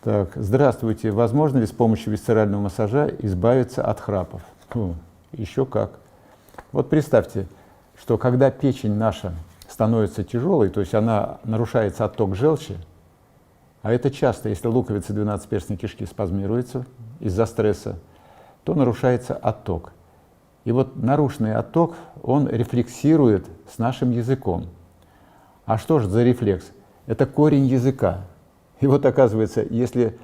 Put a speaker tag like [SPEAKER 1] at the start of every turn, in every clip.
[SPEAKER 1] Так, здравствуйте. Возможно ли с помощью висцерального массажа избавиться от храпов? Еще как. Вот представьте, что когда печень наша становится тяжелой, то есть она нарушается отток желчи, а это часто, если луковица двенадцатиперстной кишки спазмируется из-за стресса, то нарушается отток. И вот нарушенный отток, он рефлексирует с нашим языком. А что же за рефлекс? Это корень языка. И вот оказывается, если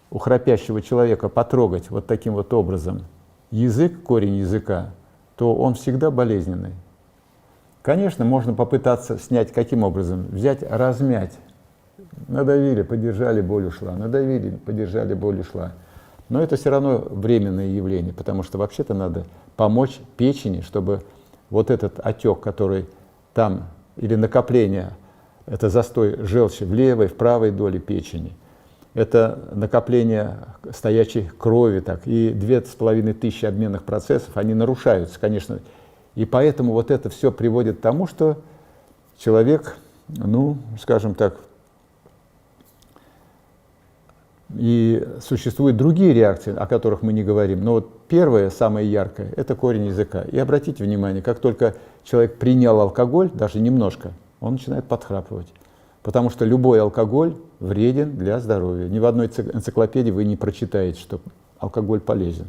[SPEAKER 1] у храпящего человека потрогать вот таким вот образом язык, корень языка, то он всегда болезненный. Конечно, можно попытаться снять каким образом? Взять, размять. Надавили, подержали, боль ушла. Надавили, подержали, боль ушла. Но это все равно временное явление, потому что вообще-то надо помочь печени, чтобы вот этот отек, который там, или накопление, это застой желчи в левой, в правой доле печени, это накопление стоячей крови, так, и 2500 обменных процессов, они нарушаются, конечно. И поэтому вот это все приводит к тому, что человек, ну, скажем так, и существуют другие реакции, о которых мы не говорим. Но вот первая, самая яркая, это корень языка. И обратите внимание, как только человек принял алкоголь, даже немножко, он начинает подхрапывать. Потому что любой алкоголь вреден для здоровья. Ни в одной энциклопедии вы не прочитаете, что алкоголь полезен.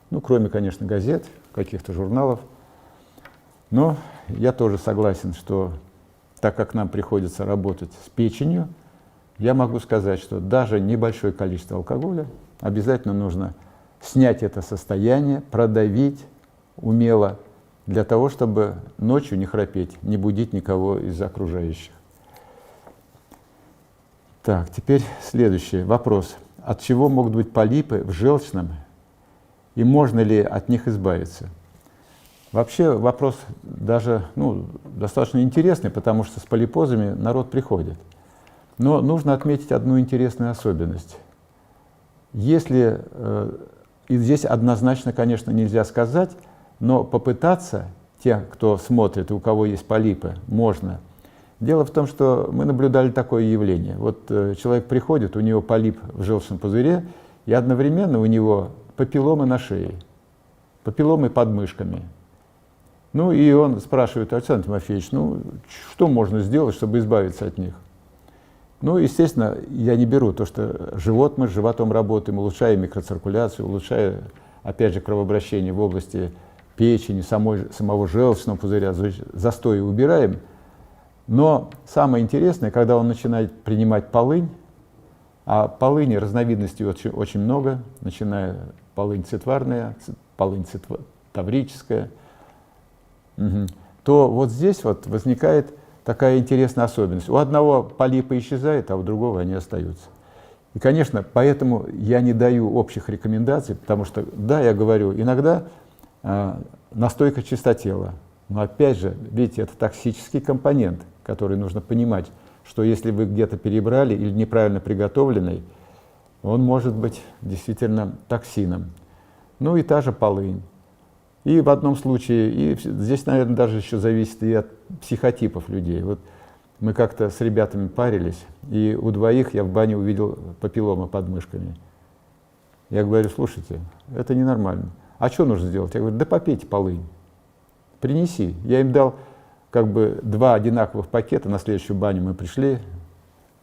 [SPEAKER 1] Ну, кроме, конечно, газет, каких-то журналов. Но я тоже согласен, что так как нам приходится работать с печенью, я могу сказать, что даже небольшое количество алкоголя обязательно нужно снять это состояние, продавить умело, для того, чтобы ночью не храпеть, не будить никого из окружающих. Так, теперь следующий вопрос. От чего могут быть полипы в желчном и можно ли от них избавиться? Вообще вопрос даже достаточно интересный, потому что с полипозами народ приходит. Но нужно отметить одну интересную особенность. Если, и здесь однозначно, конечно, нельзя сказать, но попытаться, те, кто смотрит, у кого есть полипы, можно. Дело в том, что мы наблюдали такое явление. Вот человек приходит, у него полип в желчном пузыре, и одновременно у него папилломы на шее, папилломы под мышками. Ну и он спрашивает: Александр Тимофеевич, что можно сделать, чтобы избавиться от них? Ну, естественно, я не беру то, что живот, мы с животом работаем, улучшая микроциркуляцию, улучшая, опять же, кровообращение в области печени, самого желчного пузыря, застои убираем. Но самое интересное, когда он начинает принимать полынь, а полыни разновидностей очень, очень много, начиная полынь цитварная, полынь таврическая, то вот здесь вот возникает такая интересная особенность. У одного полипы исчезают, а у другого они остаются. И, конечно, поэтому я не даю общих рекомендаций, потому что, да, я говорю, иногда настойка чистотела. Но опять же, видите, это токсический компонент, который нужно понимать, что если вы где-то перебрали или неправильно приготовленный, он может быть действительно токсином. Ну и та же полынь. И в одном случае, и здесь, наверное, даже еще зависит и от психотипов людей. Вот мы как-то с ребятами парились, и у двоих я в бане увидел папилломы под мышками. Я говорю: слушайте, это ненормально. А что нужно сделать? Я говорю: да попейте полынь, принеси. Я им дал как бы 2 одинаковых пакета, на следующую баню мы пришли.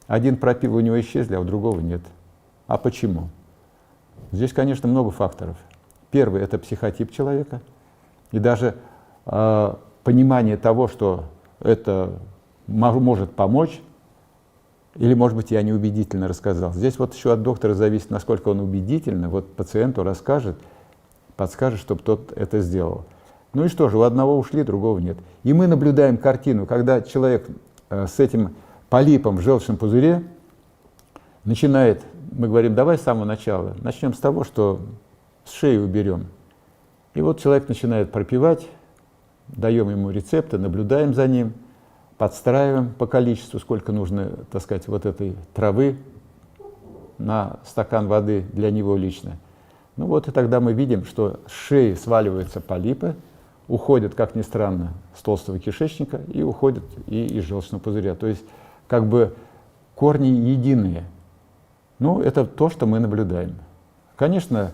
[SPEAKER 1] Один пропил, у него исчезли, а у другого нет. А почему? Здесь, конечно, много факторов. Первый – это психотип человека, и даже понимание того, что это может помочь, или, может быть, я неубедительно рассказал. Здесь вот еще от доктора зависит, насколько он убедительно вот пациенту расскажет, подскажет, чтобы тот это сделал. Ну и что же, у одного ушли, другого нет. И мы наблюдаем картину, когда человек с этим полипом в желчном пузыре начинает, мы говорим: давай с самого начала, начнем с того, что с шеи уберем. И вот человек начинает пропивать, даем ему рецепты, наблюдаем за ним, подстраиваем по количеству, сколько нужно, так сказать, вот этой травы на стакан воды для него лично. Ну вот и тогда мы видим, что с шеи сваливаются полипы, уходят, как ни странно, с толстого кишечника и уходят и из желчного пузыря. То есть как бы корни единые. Ну, это то, что мы наблюдаем. Конечно,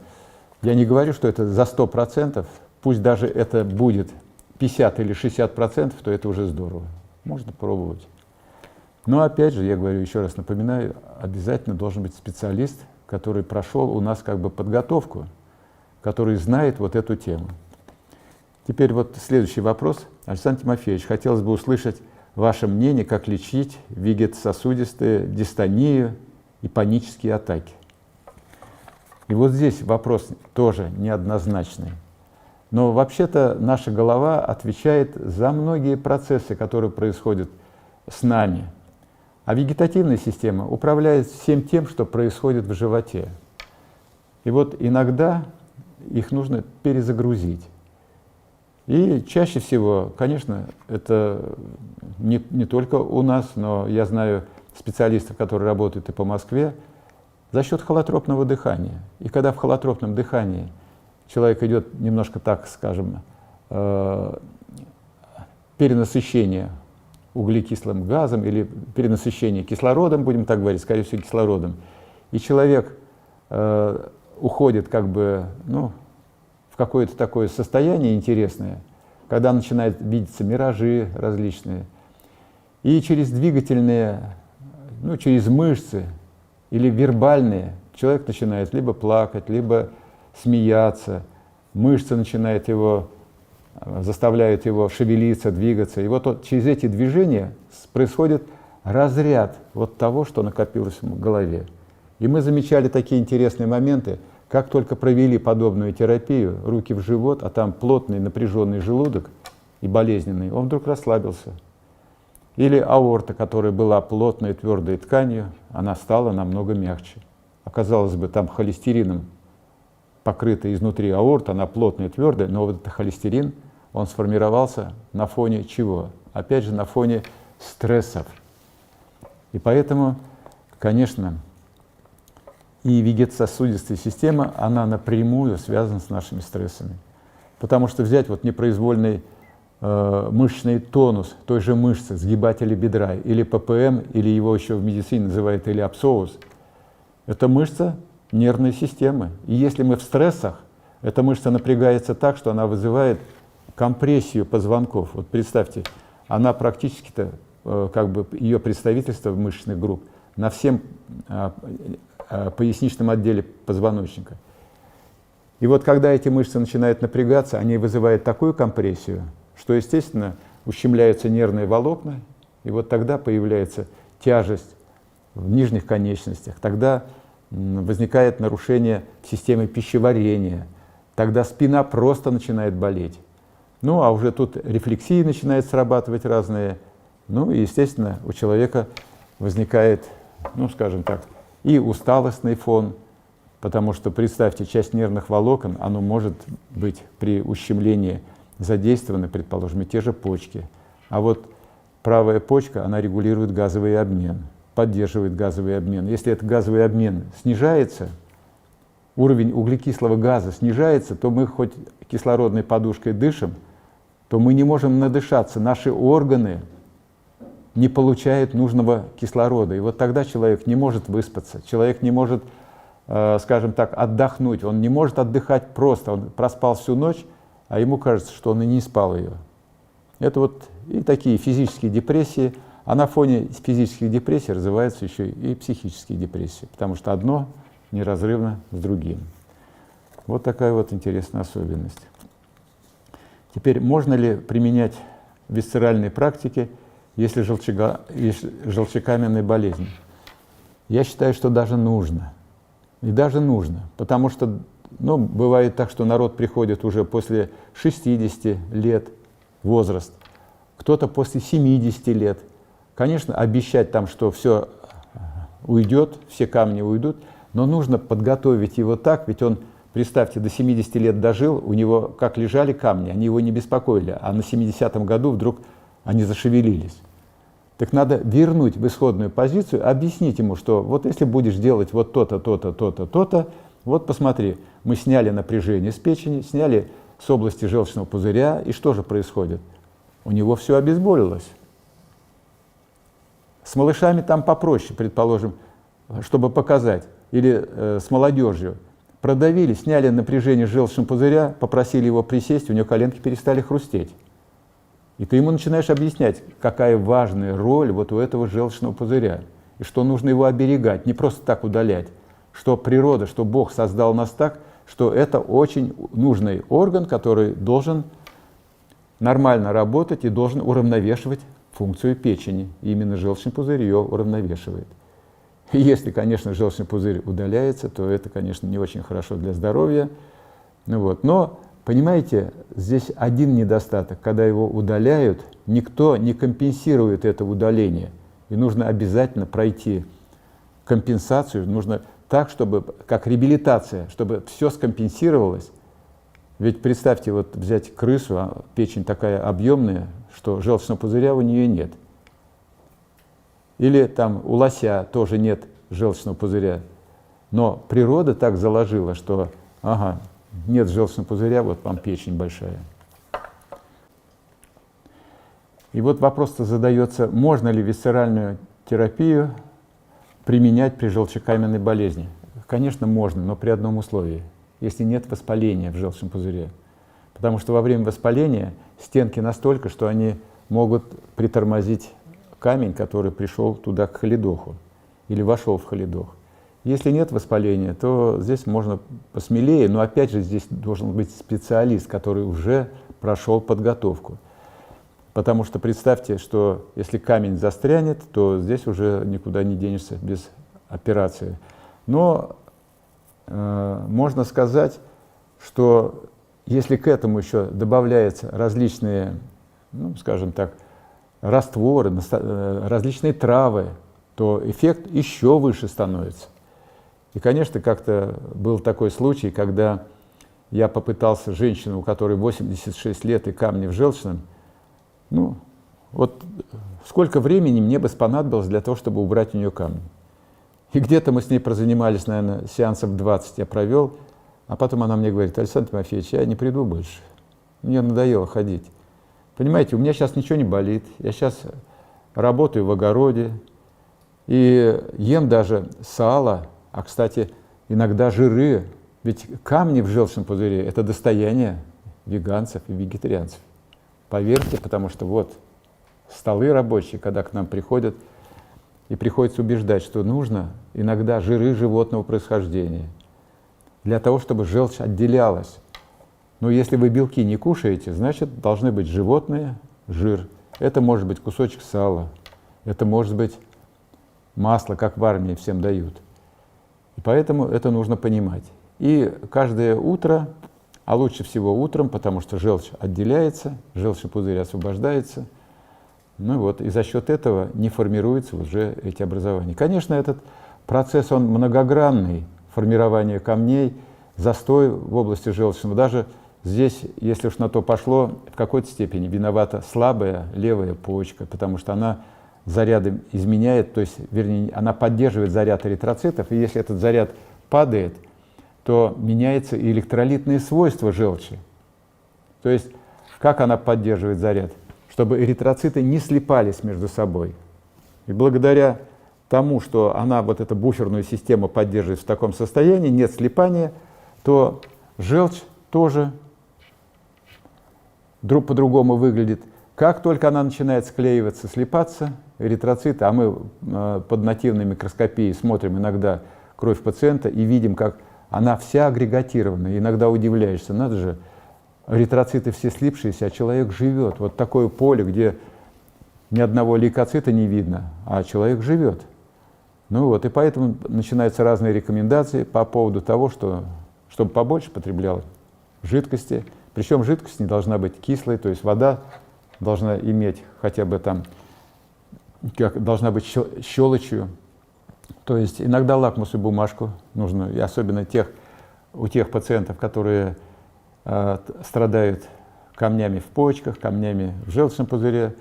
[SPEAKER 1] я не говорю, что это за 100%, пусть даже это будет 50 или 60%, то это уже здорово. Можно пробовать. Но опять же, я говорю, еще раз напоминаю, обязательно должен быть специалист, который прошел у нас как бы подготовку, который знает вот эту тему. Теперь вот следующий вопрос. Александр Тимофеевич, хотелось бы услышать ваше мнение, как лечить вегетососудистые дистонию и панические атаки. И вот здесь вопрос тоже неоднозначный. Но вообще-то наша голова отвечает за многие процессы, которые происходят с нами. А вегетативная система управляет всем тем, что происходит в животе. И вот иногда их нужно перезагрузить. И чаще всего, конечно, это не только у нас, но я знаю специалистов, которые работают и по Москве, за счет холотропного дыхания. И когда в холотропном дыхании человек идет немножко, так скажем, перенасыщение углекислым газом или перенасыщение кислородом, будем так говорить, скорее всего, кислородом, и человек уходит как бы, ну, в какое-то такое состояние интересное, когда начинают видеться миражи различные, и через двигательные, ну, через мышцы или вербальные человек начинает либо плакать, либо смеяться, мышцы начинают его, заставляют его шевелиться, двигаться. И вот через эти движения происходит разряд вот того, что накопилось в голове. И мы замечали такие интересные моменты, как только провели подобную терапию, руки в живот, а там плотный напряженный желудок и болезненный, он вдруг расслабился. Или аорта, которая была плотной твердой тканью, она стала намного мягче. Оказалось бы, там холестерином покрыта изнутри аорта, она плотная, твердая, но вот этот холестерин, он сформировался на фоне чего? Опять же, на фоне стрессов. И поэтому, конечно, и вегетососудистая система, она напрямую связана с нашими стрессами. Потому что взять вот непроизвольный мышечный тонус той же мышцы, сгибателя бедра, или ППМ, или его еще в медицине называют элиапсоус, это мышца нервной системы. И если мы в стрессах, эта мышца напрягается так, что она вызывает компрессию позвонков. Вот представьте, она практически-то, как бы ее представительство в мышечных групп на всем поясничном отделе позвоночника. И вот когда эти мышцы начинают напрягаться, они вызывают такую компрессию, что, естественно, ущемляются нервные волокна, и вот тогда появляется тяжесть в нижних конечностях, тогда возникает нарушение системы пищеварения, тогда спина просто начинает болеть. Ну, а уже тут рефлексии начинают срабатывать разные, ну, и, естественно, у человека возникает, ну, скажем так, и усталостный фон, потому что, представьте, часть нервных волокон, оно может быть при ущемлении задействованы, предположим, и те же почки. А вот правая почка, она регулирует газовый обмен, поддерживает газовый обмен. Если этот газовый обмен снижается, уровень углекислого газа снижается, то мы хоть кислородной подушкой дышим, то мы не можем надышаться, наши органы не получают нужного кислорода. И вот тогда человек не может выспаться, человек не может, скажем так, отдохнуть, он не может отдыхать просто, он проспал всю ночь, а ему кажется, что он и не спал ее. Это вот и такие физические депрессии, а на фоне физических депрессий развиваются еще и психические депрессии, потому что одно неразрывно с другим. Вот такая вот интересная особенность. Теперь, можно ли применять висцеральные практики, если желчекаменная болезнь? Я считаю, что даже нужно. И даже нужно, потому что, ну, бывает так, что народ приходит уже после 60 лет возраст, кто-то после 70 лет. Конечно, обещать там, что все уйдет, все камни уйдут, но нужно подготовить его так, ведь он, представьте, до 70 лет дожил, у него как лежали камни, они его не беспокоили, а на 70-м году вдруг они зашевелились. Так надо вернуть в исходную позицию, объяснить ему, что вот если будешь делать вот то-то, то-то, то-то, то-то, вот посмотри, мы сняли напряжение с печени, сняли с области желчного пузыря, и что же происходит? У него все обезболилось. С малышами там попроще, предположим, чтобы показать, или с молодежью, продавили, сняли напряжение желчного пузыря, попросили его присесть, у него коленки перестали хрустеть. И ты ему начинаешь объяснять, какая важная роль вот у этого желчного пузыря, и что нужно его оберегать, не просто так удалять, что природа, что Бог создал нас так, что это очень нужный орган, который должен нормально работать и должен уравновешивать функцию печени. И именно желчный пузырь ее уравновешивает. И если, конечно, желчный пузырь удаляется, то это, конечно, не очень хорошо для здоровья. Ну вот. Но, понимаете, здесь один недостаток. Когда его удаляют, никто не компенсирует это удаление. И нужно обязательно пройти компенсацию, нужно так, чтобы, как реабилитация, чтобы все скомпенсировалось. Ведь представьте, вот взять крысу, а печень такая объемная, что желчного пузыря у нее нет. Или там у лося тоже нет желчного пузыря. Но природа так заложила, что ага, нет желчного пузыря, вот вам печень большая. И вот вопрос-то задается, можно ли висцеральную терапию применять при желчекаменной болезни? Конечно, можно, но при одном условии. Если нет воспаления в желчном пузыре. Потому что во время воспаления стенки настолько, что они могут притормозить камень, который пришел туда к холедоху или вошел в холедох. Если нет воспаления, то здесь можно посмелее, но опять же здесь должен быть специалист, который уже прошел подготовку. Потому что представьте, что если камень застрянет, то здесь уже никуда не денешься без операции. Но можно сказать, что если к этому еще добавляются различные, ну, скажем так, растворы, различные травы, то эффект еще выше становится. И, конечно, как-то был такой случай, когда я попытался женщину, у которой 86 лет и камни в желчном, ну, вот сколько времени мне бы понадобилось для того, чтобы убрать у нее камни. И где-то мы с ней прозанимались, наверное, сеансов 20 я провел, а потом она мне говорит: Александр Тимофеевич, я не приду больше, мне надоело ходить. Понимаете, у меня сейчас ничего не болит, я сейчас работаю в огороде и ем даже сало, а, кстати, иногда жиры, ведь камни в желчном пузыре – это достояние веганцев и вегетарианцев. Поверьте, потому что вот столы рабочие, когда к нам приходят, и приходится убеждать, что нужно иногда жиры животного происхождения для того, чтобы желчь отделялась. Но если вы белки не кушаете, значит, должны быть животные, жир. Это может быть кусочек сала, это может быть масло, как в армии всем дают. И поэтому это нужно понимать. И каждое утро, а лучше всего утром, потому что желчь отделяется, желчный пузырь освобождается, ну вот, и за счет этого не формируются уже эти образования. Конечно, этот процесс, он многогранный, формирование камней, застой в области желчного. Даже здесь, если уж на то пошло, в какой-то степени виновата слабая левая почка, потому что она заряды изменяет, то есть, вернее, она поддерживает заряд эритроцитов, и если этот заряд падает, то меняется и электролитные свойства желчи. То есть, как она поддерживает заряд? Чтобы эритроциты не слипались между собой. И благодаря тому, что она вот эту буферную систему поддерживает в таком состоянии, нет слипания, то желчь тоже по-другому выглядит. Как только она начинает склеиваться, слипаться, эритроциты, а мы под нативной микроскопией смотрим иногда кровь пациента и видим, как она вся агрегатирована. Иногда удивляешься, надо же, эритроциты все слипшиеся, а человек живет. Вот такое поле, где ни одного лейкоцита не видно, а человек живет. Ну вот, и поэтому начинаются разные рекомендации по поводу того, что, чтобы побольше потреблял жидкости. Причем жидкость не должна быть кислой, то есть вода должна иметь хотя бы там, должна быть щелочью. То есть иногда лакмусовую бумажку нужно, и особенно у тех пациентов, которые страдают камнями в почках, камнями в желчном пузыре,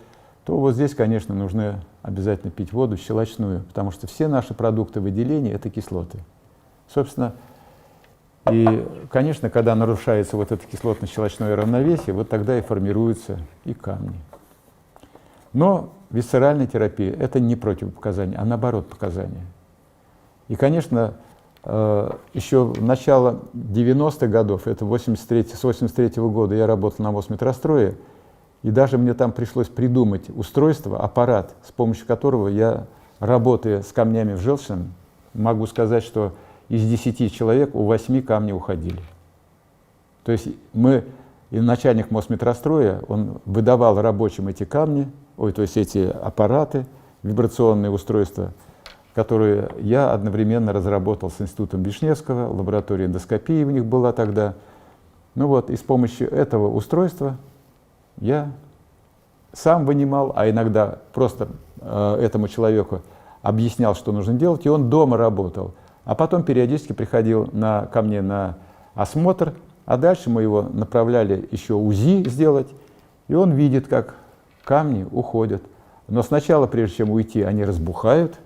[SPEAKER 1] то вот здесь, конечно, нужно обязательно пить воду щелочную, потому что все наши продукты выделения – это кислоты. Собственно, и, конечно, когда нарушается вот это кислотно-щелочное равновесие, вот тогда и формируются и камни. Но висцеральная терапия – это не противопоказание, а наоборот показания. И, конечно, еще в начало 90-х годов, это с 83 года я работал на Мосметрострое, и даже мне там пришлось придумать устройство, аппарат, с помощью которого я, работая с камнями в Желчном, могу сказать, что из 10 человек у 8 камни уходили. То есть и начальник Мосметростроя, он выдавал рабочим эти камни, то есть эти аппараты, вибрационные устройства, которые я одновременно разработал с Институтом Вишневского, лаборатория эндоскопии у них была тогда. Ну вот, и с помощью этого устройства я сам вынимал, а иногда просто этому человеку объяснял, что нужно делать, и он дома работал. А потом периодически приходил ко мне на осмотр, а дальше мы его направляли еще УЗИ сделать, и он видит, как камни уходят. Но сначала, прежде чем уйти, они разбухают,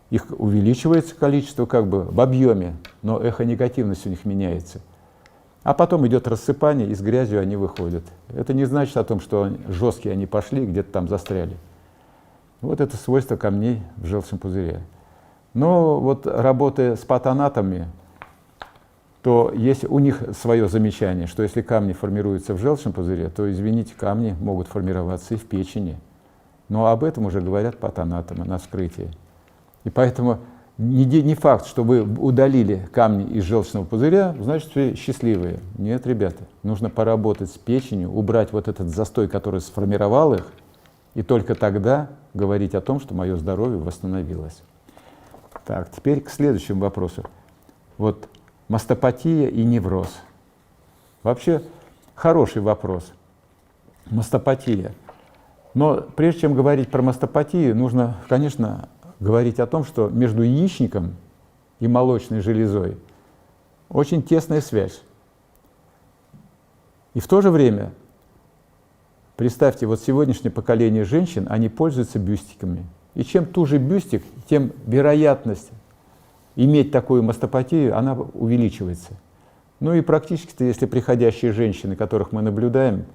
[SPEAKER 1] их увеличивается количество как бы в объеме, но эхонегативность у них меняется. А потом идет рассыпание, и с грязью они выходят. Это не значит о том, что жесткие они пошли, где-то там застряли. Вот это свойство камней в желчном пузыре. Но вот работая с патонатами, то есть у них свое замечание, что если камни формируются в желчном пузыре, то, извините, камни могут формироваться и в печени. Но об этом уже говорят патонатомы на вскрытии. И поэтому не факт, что вы удалили камни из желчного пузыря, значит, вы счастливые. Нет, ребята, нужно поработать с печенью, убрать вот этот застой, который сформировал их, и только тогда говорить о том, что мое здоровье восстановилось. Так, теперь к следующему вопросу. Вот мастопатия и невроз. Вообще хороший вопрос. Мастопатия. Но прежде чем говорить про мастопатию, нужно, конечно, говорить о том, что между яичником и молочной железой очень тесная связь. И в то же время, представьте, вот сегодняшнее поколение женщин, они пользуются бюстиками. И чем туже бюстик, тем вероятность иметь такую мастопатию, она увеличивается. Ну и практически, если приходящие женщины, которых мы наблюдаем,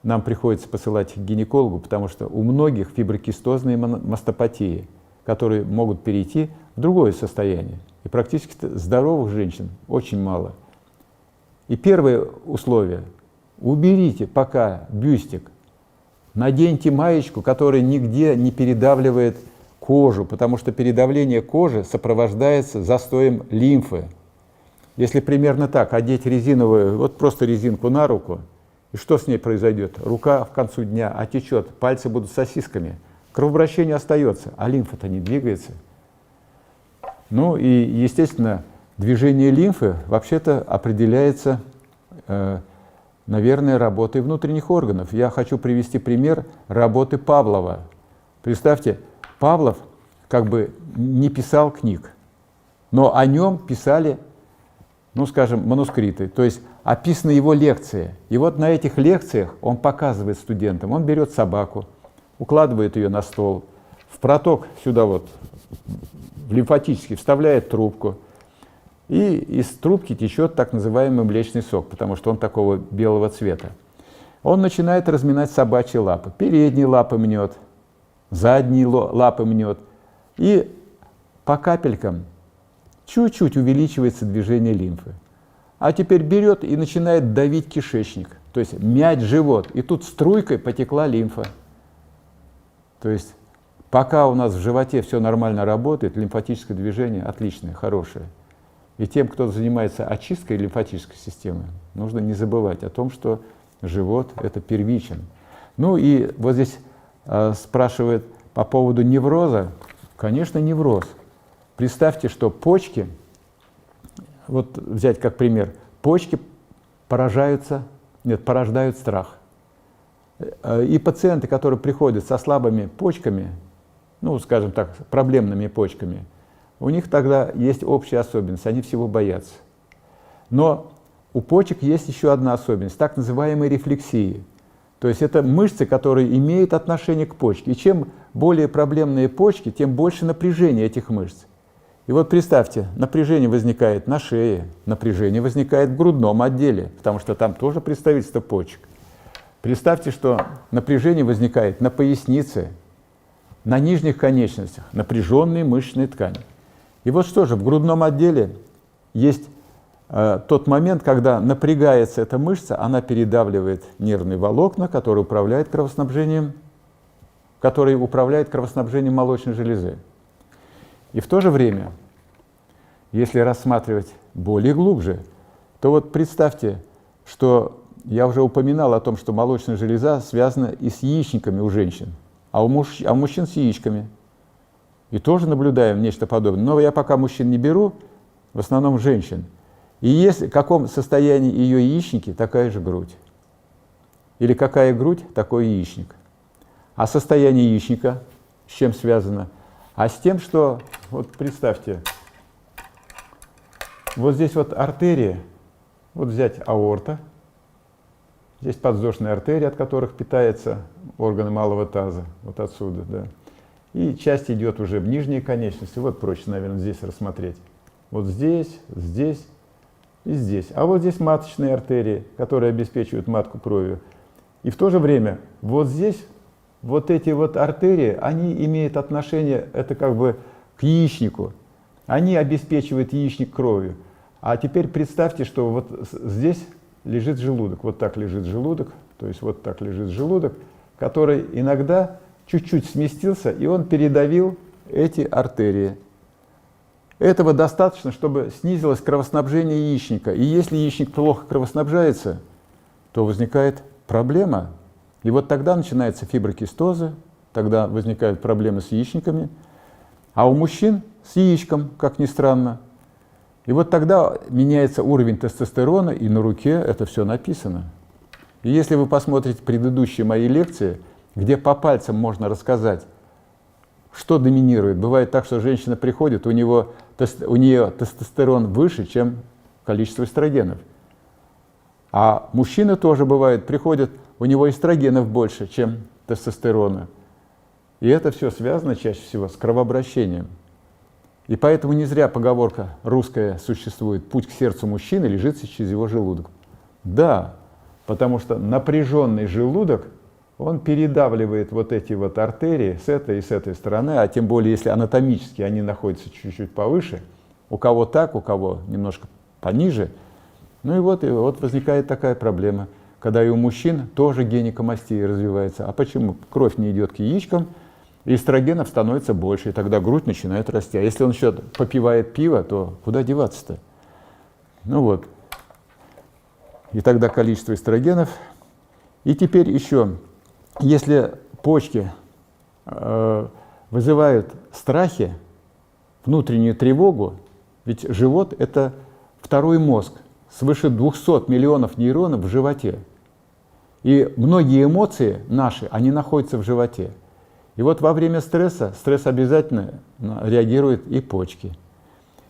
[SPEAKER 1] нам приходится посылать к гинекологу, потому что у многих фиброкистозные мастопатии, которые могут перейти в другое состояние. И практически здоровых женщин очень мало. И первое условие – уберите пока бюстик, наденьте маечку, которая нигде не передавливает кожу, потому что передавление кожи сопровождается застоем лимфы. Если примерно так одеть резиновую, вот просто резинку на руку, и что с ней произойдет? Рука к концу дня отечет, пальцы будут сосисками, кровообращение остается, а лимфа-то не двигается. Ну и, естественно, движение лимфы вообще-то определяется, наверное, работой внутренних органов. Я хочу привести пример работы Павлова. Представьте, Павлов как бы не писал книг, но о нем писали, ну, скажем, манускрипты, то есть описаны его лекции. И вот на этих лекциях он показывает студентам, он берет собаку, укладывает ее на стол, в проток сюда вот, в лимфатический, вставляет трубку, и из трубки течет так называемый млечный сок, потому что он такого белого цвета. Он начинает разминать собачьи лапы, передние лапы мнет, задние лапы мнет, и по капелькам чуть-чуть увеличивается движение лимфы. А теперь берет и начинает давить кишечник, то есть мять живот, и тут струйкой потекла лимфа. То есть пока у нас в животе все нормально работает, лимфатическое движение отличное, хорошее. И тем, кто занимается очисткой лимфатической системы, нужно не забывать о том, что живот – это первичен. Ну и вот здесь спрашивают по поводу невроза. Конечно, невроз. Представьте, что почки, вот взять как пример, почки порождают страх. И пациенты, которые приходят со слабыми почками, ну, скажем так, проблемными почками, у них тогда есть общая особенность, они всего боятся. Но у почек есть еще одна особенность, так называемые рефлексии. То есть это мышцы, которые имеют отношение к почке. И чем более проблемные почки, тем больше напряжения этих мышц. И вот представьте, напряжение возникает на шее, напряжение возникает в грудном отделе, потому что там тоже представительство почек. Представьте, что напряжение возникает на пояснице, на нижних конечностях, напряженные мышечные ткани. И вот что же, в грудном отделе есть тот момент, когда напрягается эта мышца, она передавливает нервные волокна, которые управляют кровоснабжением молочной железы. И в то же время, если рассматривать более глубже, то вот представьте, что я уже упоминал о том, что молочная железа связана и с яичниками у женщин, а у мужчин с яичками. И тоже наблюдаем нечто подобное. Но я пока мужчин не беру, в основном женщин. И если в каком состоянии ее яичники, такая же грудь. Или какая грудь, такой яичник. А состояние яичника с чем связано? А с тем, что, вот представьте, вот здесь вот артерия, вот взять аорта, здесь подвздошные артерии, от которых питаются органы малого таза, вот отсюда, да. И часть идет уже в нижние конечности, вот проще, наверное, здесь рассмотреть. Вот здесь, здесь и здесь. А вот здесь маточные артерии, которые обеспечивают матку кровью. И в то же время вот здесь вот эти вот артерии, они имеют отношение, это как бы к яичнику. Они обеспечивают яичник кровью. А теперь представьте, что вот здесь лежит желудок, вот так лежит желудок, то есть вот так лежит желудок, который иногда чуть-чуть сместился, и он передавил эти артерии. Этого достаточно, чтобы снизилось кровоснабжение яичника. И если яичник плохо кровоснабжается, то возникает проблема. И вот тогда начинается фиброкистозы, тогда возникают проблемы с яичниками, а у мужчин с яичком, как ни странно. И вот тогда меняется уровень тестостерона, и на руке это все написано. И если вы посмотрите предыдущие мои лекции, где по пальцам можно рассказать, что доминирует. Бывает так, что женщина приходит, у нее тестостерон выше, чем количество эстрогенов. А мужчины тоже бывает, приходят, у него эстрогенов больше, чем тестостерона. И это все связано чаще всего с кровообращением. И поэтому не зря поговорка русская существует: путь к сердцу мужчины лежит через его желудок. Да, потому что напряженный желудок, он передавливает вот эти вот артерии с этой и с этой стороны, а тем более, если анатомически они находятся чуть-чуть повыше, у кого так, у кого немножко пониже. Ну и вот возникает такая проблема, когда и у мужчин тоже гинекомастия развивается. А почему? Кровь не идет к яичкам, и эстрогенов становится больше, и тогда грудь начинает расти. А если он еще попивает пиво, то куда деваться-то? Ну вот. И тогда количество эстрогенов. И теперь еще, если почки вызывают страхи, внутреннюю тревогу, ведь живот – это второй мозг, свыше 200 миллионов нейронов в животе. И многие эмоции наши, они находятся в животе. И вот во время стресс обязательно реагируют и почки.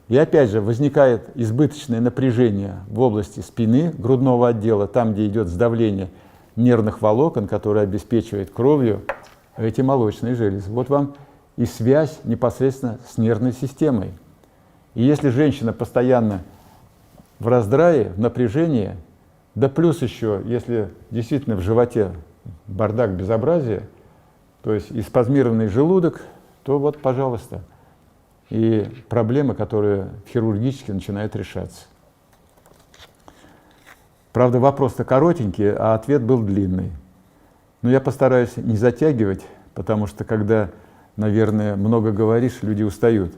[SPEAKER 1] И опять же возникает избыточное напряжение в области спины, грудного отдела, там, где идет сдавление нервных волокон, которые обеспечивают кровью эти молочные железы. Вот вам и связь непосредственно с нервной системой. И если женщина постоянно в раздрае, в напряжении, да плюс еще, если действительно в животе бардак, безобразие, то есть и спазмированный желудок, то вот, пожалуйста, и проблемы, которые хирургически начинают решаться. Правда, вопрос-то коротенький, а ответ был длинный. Но я постараюсь не затягивать, потому что, когда, наверное, много говоришь, люди устают.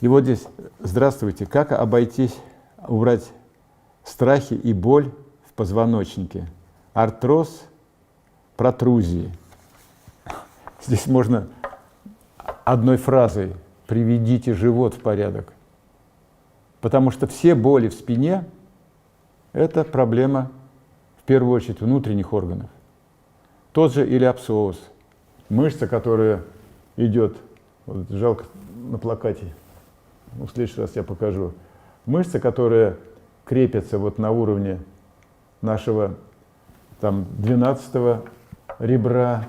[SPEAKER 1] И вот здесь, здравствуйте, как обойтись, убрать страхи и боль в позвоночнике? Артроз, протрузии. Здесь можно одной фразой: приведите живот в порядок. Потому что все боли в спине – это проблема, в первую очередь, внутренних органов. Тот же илиопсоз, мышца, которая идет, вот жалко на плакате, в следующий раз я покажу, мышца, которая крепится вот на уровне нашего там 12-го ребра,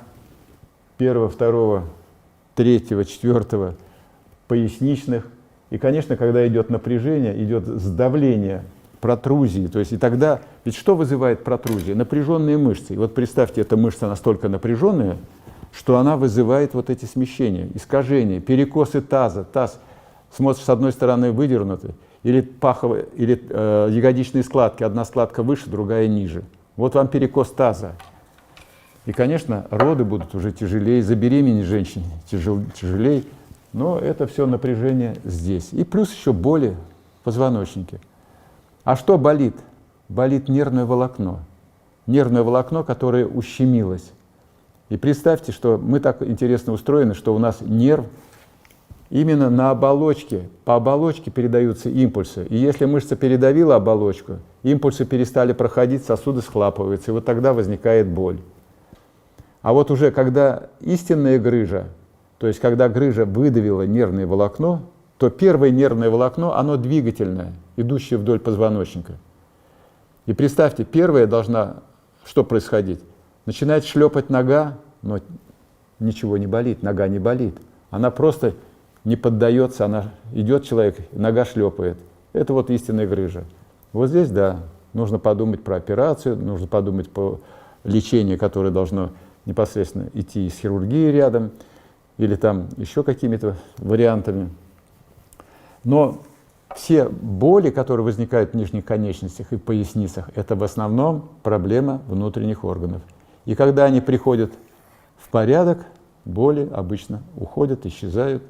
[SPEAKER 1] 1-го, 2-го, 3-го, 4-го, поясничных. И, конечно, когда идет напряжение, идет сдавление, протрузии. То есть и тогда, ведь что вызывает протрузии? Напряженные мышцы. И вот представьте, эта мышца настолько напряженная, что она вызывает вот эти смещения, искажения, перекосы таза. Таз смотришь, с одной стороны выдернуты, или паховые, или ягодичные складки, одна складка выше, другая ниже. Вот вам перекос таза. И, конечно, роды будут уже тяжелее, забеременеть женщине тяжелее, но это все напряжение здесь. И плюс еще боли в позвоночнике. А что болит? Болит нервное волокно. Нервное волокно, которое ущемилось. И представьте, что мы так интересно устроены, что у нас нерв именно на оболочке, по оболочке передаются импульсы. И если мышца передавила оболочку, импульсы перестали проходить, сосуды схлапываются, и вот тогда возникает боль. А вот уже когда истинная грыжа, то есть когда грыжа выдавила нервное волокно, то первое нервное волокно, оно двигательное, идущее вдоль позвоночника. И представьте, первое должна что происходить? Начинает шлепать нога, но ничего не болит, нога не болит. Она просто не поддается, она идет человек, нога шлепает. Это вот истинная грыжа. Вот здесь, да, нужно подумать про операцию, нужно подумать про лечение, которое должно непосредственно идти с хирургией рядом, или там еще какими-то вариантами. Но все боли, которые возникают в нижних конечностях и в поясницах, это в основном проблема внутренних органов. И когда они приходят в порядок, боли обычно уходят, исчезают.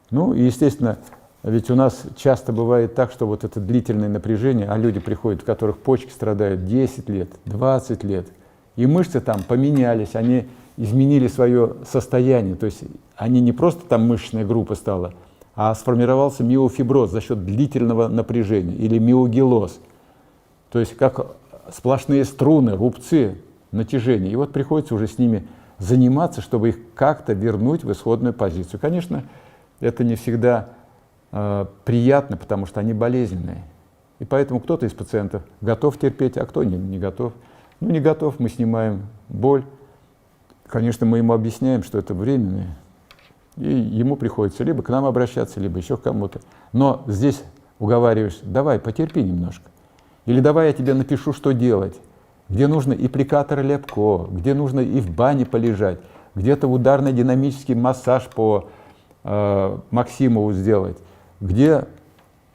[SPEAKER 1] Ну и, естественно, ведь у нас часто бывает так, что вот это длительное напряжение, а люди приходят, у которых почки страдают 10 лет, 20 лет, и мышцы там поменялись, они изменили свое состояние, то есть они не просто там мышечная группа стала, а сформировался миофиброз за счет длительного напряжения или миогелоз, то есть как сплошные струны, рубцы, натяжения. И вот приходится уже с ними заниматься, чтобы их как-то вернуть в исходную позицию. Конечно, это не всегда приятно, потому что они болезненные. И поэтому кто-то из пациентов готов терпеть, а кто не готов. Ну, не готов, мы снимаем боль. Конечно, мы ему объясняем, что это временное. И ему приходится либо к нам обращаться, либо еще к кому-то. Но здесь уговариваешь, давай, потерпи немножко. Или давай я тебе напишу, что делать. Где нужно и аппликатор Ляпко, где нужно и в бане полежать, где-то ударно-динамический массаж по Максимову сделать, где...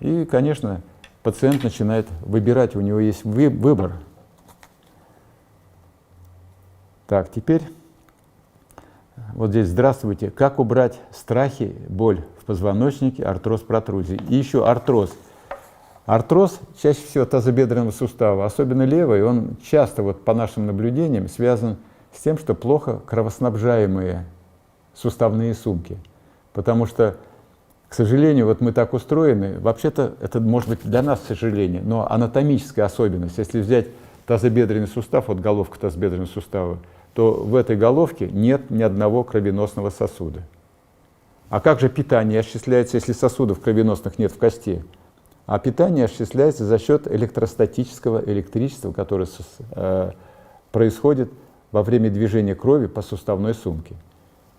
[SPEAKER 1] И, конечно, пациент начинает выбирать, у него есть выбор. Так, теперь вот здесь здравствуйте. Как убрать страхи, боль в позвоночнике, артроз, протрузии? И еще артроз. Артроз чаще всего тазобедренного сустава, особенно левый, он часто, вот по нашим наблюдениям, связан с тем, что плохо кровоснабжаемые суставные сумки. Потому что, к сожалению, вот мы так устроены, вообще-то это может быть для нас, к сожалению, но анатомическая особенность. Если взять тазобедренный сустав, вот головка тазобедренного сустава, то в этой головке нет ни одного кровеносного сосуда. А как же питание осуществляется, если сосудов кровеносных нет в кости? А питание осуществляется за счет электростатического электричества, которое происходит во время движения крови по суставной сумке.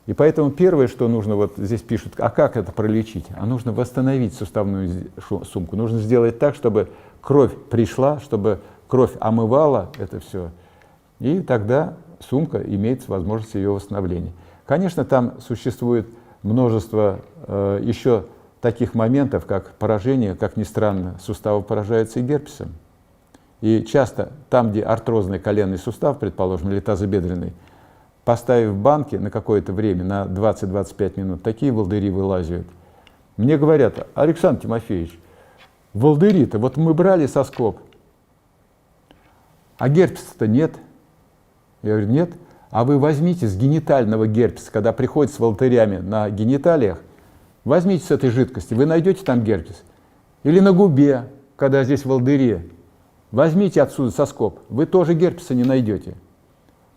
[SPEAKER 1] И поэтому первое, что нужно, вот здесь пишут, а как это пролечить? А нужно восстановить суставную сумку. Нужно сделать так, чтобы кровь пришла, чтобы кровь омывала это все. И тогда сумка имеет возможность ее восстановления. Конечно, там существует множество еще таких моментов, как поражение, как ни странно, суставы поражаются и герпесом. И часто там, где артрозный коленный сустав, предположим, или тазобедренный, поставив банки на какое-то время, на 20-25 минут, такие волдыри вылазят. Мне говорят, Александр Тимофеевич, волдыри-то, вот мы брали соскоб, а герпеса-то нет. Я говорю, нет. А вы возьмите с генитального герпеса, когда приходит с волдырями на гениталиях, возьмите с этой жидкости, вы найдете там герпес. Или на губе, когда здесь волдыри, возьмите отсюда соскоб, вы тоже герпеса не найдете.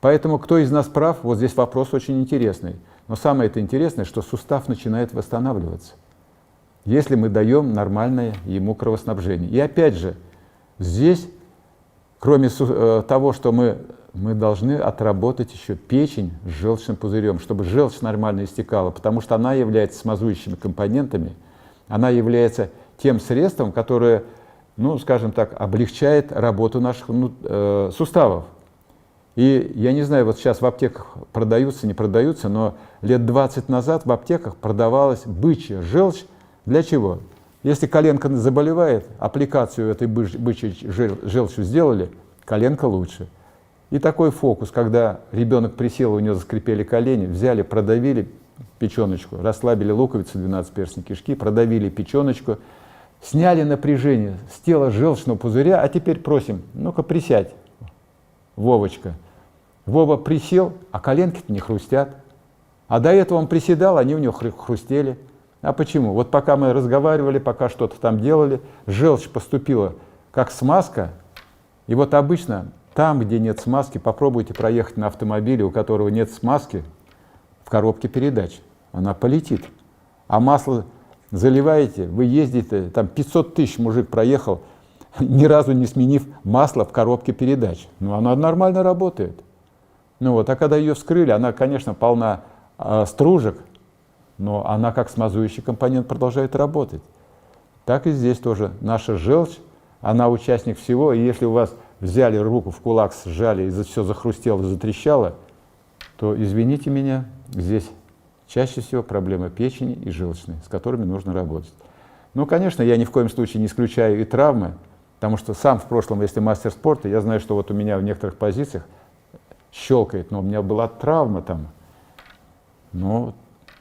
[SPEAKER 1] Поэтому кто из нас прав, вот здесь вопрос очень интересный. Но самое это интересное, что сустав начинает восстанавливаться, если мы даем нормальное ему кровоснабжение. И опять же, здесь, кроме того, что мы должны отработать еще печень с желчным пузырем, чтобы желчь нормально истекала, потому что она является смазующими компонентами, она является тем средством, которое, ну, скажем так, облегчает работу наших суставов. И я не знаю, вот сейчас в аптеках продаются, не продаются, но лет 20 назад в аптеках продавалась бычья желчь Для чего? Если коленка заболевает, аппликацию этой бычьей желчью сделали, коленка лучше. И такой фокус, когда ребенок присел, у него заскрипели колени, взяли, продавили печеночку, расслабили луковицу, 12-перстной кишки, продавили печеночку, сняли напряжение с тела желчного пузыря, а теперь просим, ну-ка присядь, Вовочка. Вова присел, а коленки-то не хрустят. А до этого он приседал, они у него хрустели. А почему? Вот пока мы разговаривали, пока что-то там делали, желчь поступила как смазка. И вот обычно там, где нет смазки, попробуйте проехать на автомобиле, у которого нет смазки, в коробке передач. Она полетит. А масло заливаете, вы ездите, там 500 тысяч мужик проехал, ни разу не сменив масло в коробке передач. Ну, она нормально работает. Ну вот, а когда ее вскрыли, она, конечно, полна стружек, но она как смазующий компонент продолжает работать. Так и здесь тоже. Наша желчь, она участник всего, и если у вас взяли руку в кулак, сжали, и все захрустело, затрещало, то, извините меня, здесь чаще всего проблемы печени и желчной, с которыми нужно работать. Ну, конечно, я ни в коем случае не исключаю и травмы, потому что сам в прошлом, если мастер спорта, я знаю, что вот у меня в некоторых позициях щелкает, но у меня была травма там. Но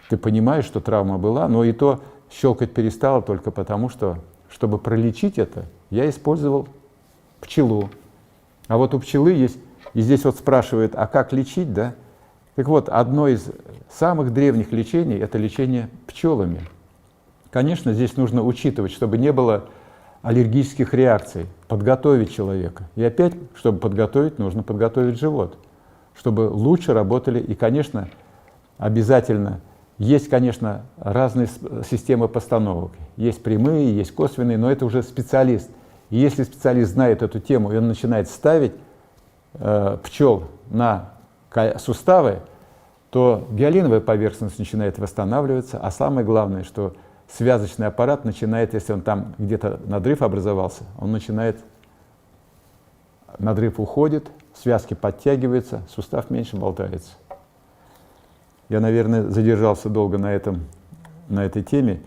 [SPEAKER 1] ты понимаешь, что травма была, но и то щелкать перестало только потому, что, чтобы пролечить это, я использовал пчелу. А вот у пчелы есть, и здесь вот спрашивают, а как лечить, да? Так вот, одно из самых древних лечений – это лечение пчелами. Конечно, здесь нужно учитывать, чтобы не было аллергических реакций, подготовить человека. И опять, чтобы подготовить, нужно подготовить живот, чтобы лучше работали. И, конечно, обязательно есть, конечно, разные системы постановок. Есть прямые, есть косвенные, но это уже специалист. И если специалист знает эту тему, и он начинает ставить пчел на суставы, то гиалиновая поверхность начинает восстанавливаться, а самое главное, что связочный аппарат начинает, если он там где-то надрыв образовался, он начинает, надрыв уходит, связки подтягиваются, сустав меньше болтается. Я, наверное, задержался долго на этой теме.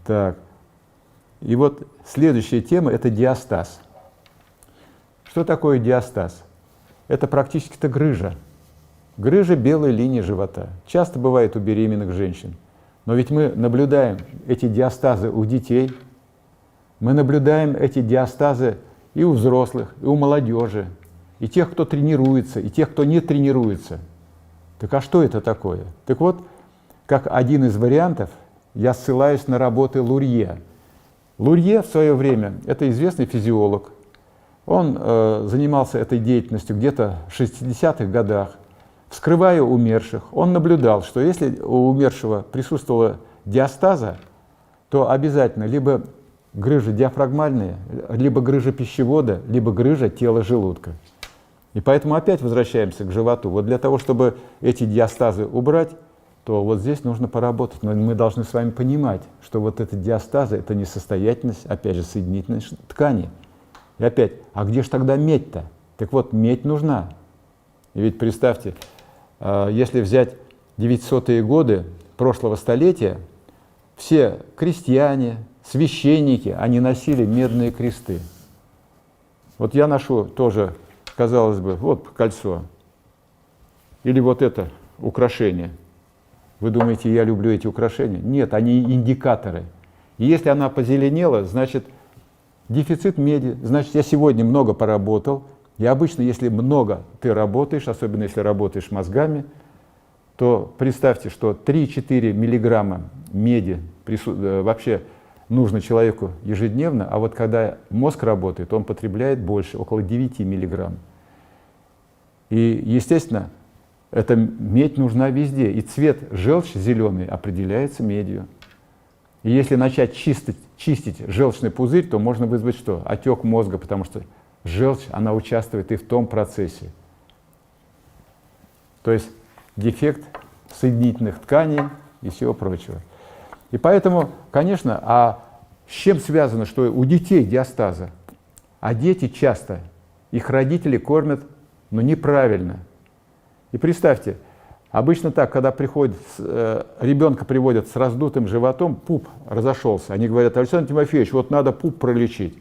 [SPEAKER 1] Так. И вот следующая тема – это диастаз. Что такое диастаз? Это практически-то грыжа. Грыжа белой линии живота. Часто бывает у беременных женщин. Но ведь мы наблюдаем эти диастазы у детей, мы наблюдаем эти диастазы и у взрослых, и у молодежи, и тех, кто тренируется, и тех, кто не тренируется. Так а что это такое? Так вот, как один из вариантов, я ссылаюсь на работы Лурье. Лурье в свое время – это известный физиолог. Он занимался этой деятельностью где-то в 60-х годах. Вскрывая умерших, он наблюдал, что если у умершего присутствовала диастаза, то обязательно либо грыжа диафрагмальная, либо грыжа пищевода, либо грыжа тела желудка. И поэтому опять возвращаемся к животу. Вот для того, чтобы эти диастазы убрать, то вот здесь нужно поработать. Но мы должны с вами понимать, что вот эта диастаза – это несостоятельность, опять же, соединительной ткани. И опять, а где же тогда медь-то? Так вот, медь нужна. И ведь представьте, если взять 900-е годы прошлого столетия, все крестьяне, священники, они носили медные кресты. Вот я ношу тоже, казалось бы, вот кольцо, или вот это украшение. Вы думаете, я люблю эти украшения? Нет, они индикаторы. И если она позеленела, значит дефицит меди, значит я сегодня много поработал. И обычно, если много ты работаешь, особенно если работаешь мозгами, то представьте, что 3-4 миллиграмма меди вообще нужно человеку ежедневно, а вот когда мозг работает, он потребляет больше, около 9 миллиграмм. И, естественно, эта медь нужна везде, и цвет желчи зеленый определяется медью. И если начать чистить желчный пузырь, то можно вызвать что? Отек мозга, потому что желчь, она участвует и в том процессе. То есть дефект соединительных тканей и всего прочего. И поэтому, конечно, а с чем связано, что у детей диастаза? А дети часто, их родители кормят, но неправильно. И представьте, Обычно так, когда ребенка приводят с раздутым животом, пуп разошелся. Они говорят: Александр Тимофеевич, вот надо пуп пролечить.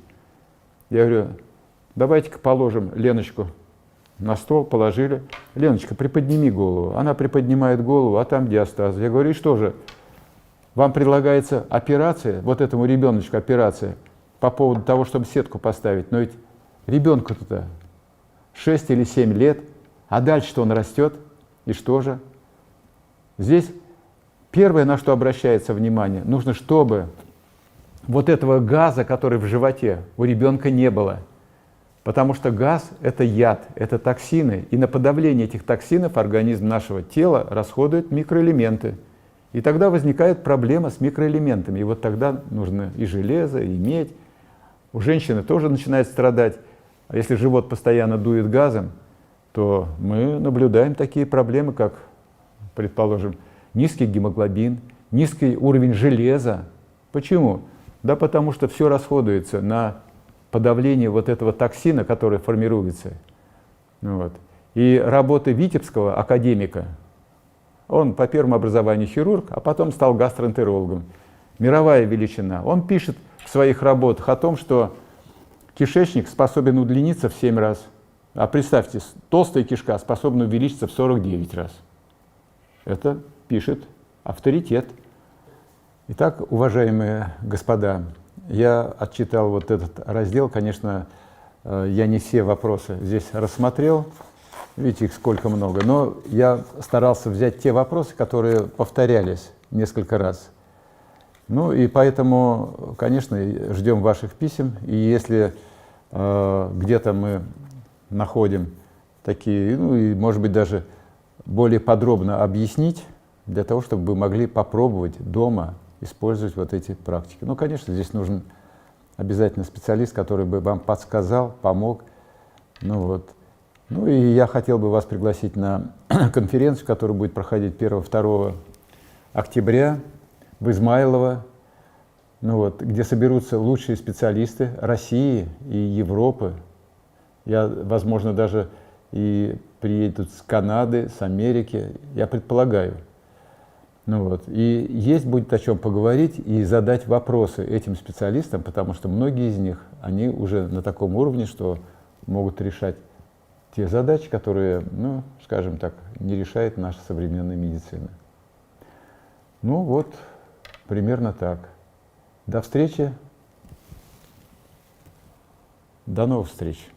[SPEAKER 1] Я говорю: давайте-ка положим Леночку на стол, положили. Леночка, приподними голову. Она приподнимает голову, а там диастаз. Я говорю: и что же, вам предлагается операция, вот этому ребеночку операция, по поводу того, чтобы сетку поставить. Но ведь ребенку-то 6 или 7 лет, а дальше-то он растет. И что же? Здесь первое, на что обращается внимание, нужно, чтобы вот этого газа, который в животе, у ребенка не было. Потому что газ – это яд, это токсины. И на подавление этих токсинов организм нашего тела расходует микроэлементы. И тогда возникает проблема с микроэлементами. И вот тогда нужно и железо, и медь. У женщины тоже начинает страдать. А если живот постоянно дует газом, то мы наблюдаем такие проблемы, как, предположим, низкий гемоглобин, низкий уровень железа. Почему? Да потому что все расходуется на подавление вот этого токсина, который формируется. Вот. И работы Витебского академика, он по первому образованию хирург, а потом стал гастроэнтерологом. Мировая величина. Он пишет в своих работах о том, что кишечник способен удлиниться в 7 раз. А представьте, толстая кишка способна увеличиться в 49 раз. Это пишет авторитет. Итак, уважаемые господа, я отчитал вот этот раздел. Конечно, я не все вопросы здесь рассмотрел. Видите, их сколько много. Но я старался взять те вопросы, которые повторялись несколько раз. Ну и поэтому, конечно, ждем ваших писем. И если где-то мы находим такие, ну и, может быть, даже более подробно объяснить, для того, чтобы вы могли попробовать дома использовать вот эти практики. Ну, конечно, здесь нужен обязательно специалист, который бы вам подсказал, помог. Ну, вот. Ну и я хотел бы вас пригласить на конференцию, которая будет проходить 1-2 октября в Измайлово, ну, вот, где соберутся лучшие специалисты России и Европы. Возможно, даже и приедут с Канады, с Америки, я предполагаю. Ну вот. И есть будет о чем поговорить и задать вопросы этим специалистам, потому что многие из них, они уже на таком уровне, что могут решать те задачи, которые, ну, скажем так, не решает наша современная медицина. Ну вот, примерно так. До встречи. До новых встреч.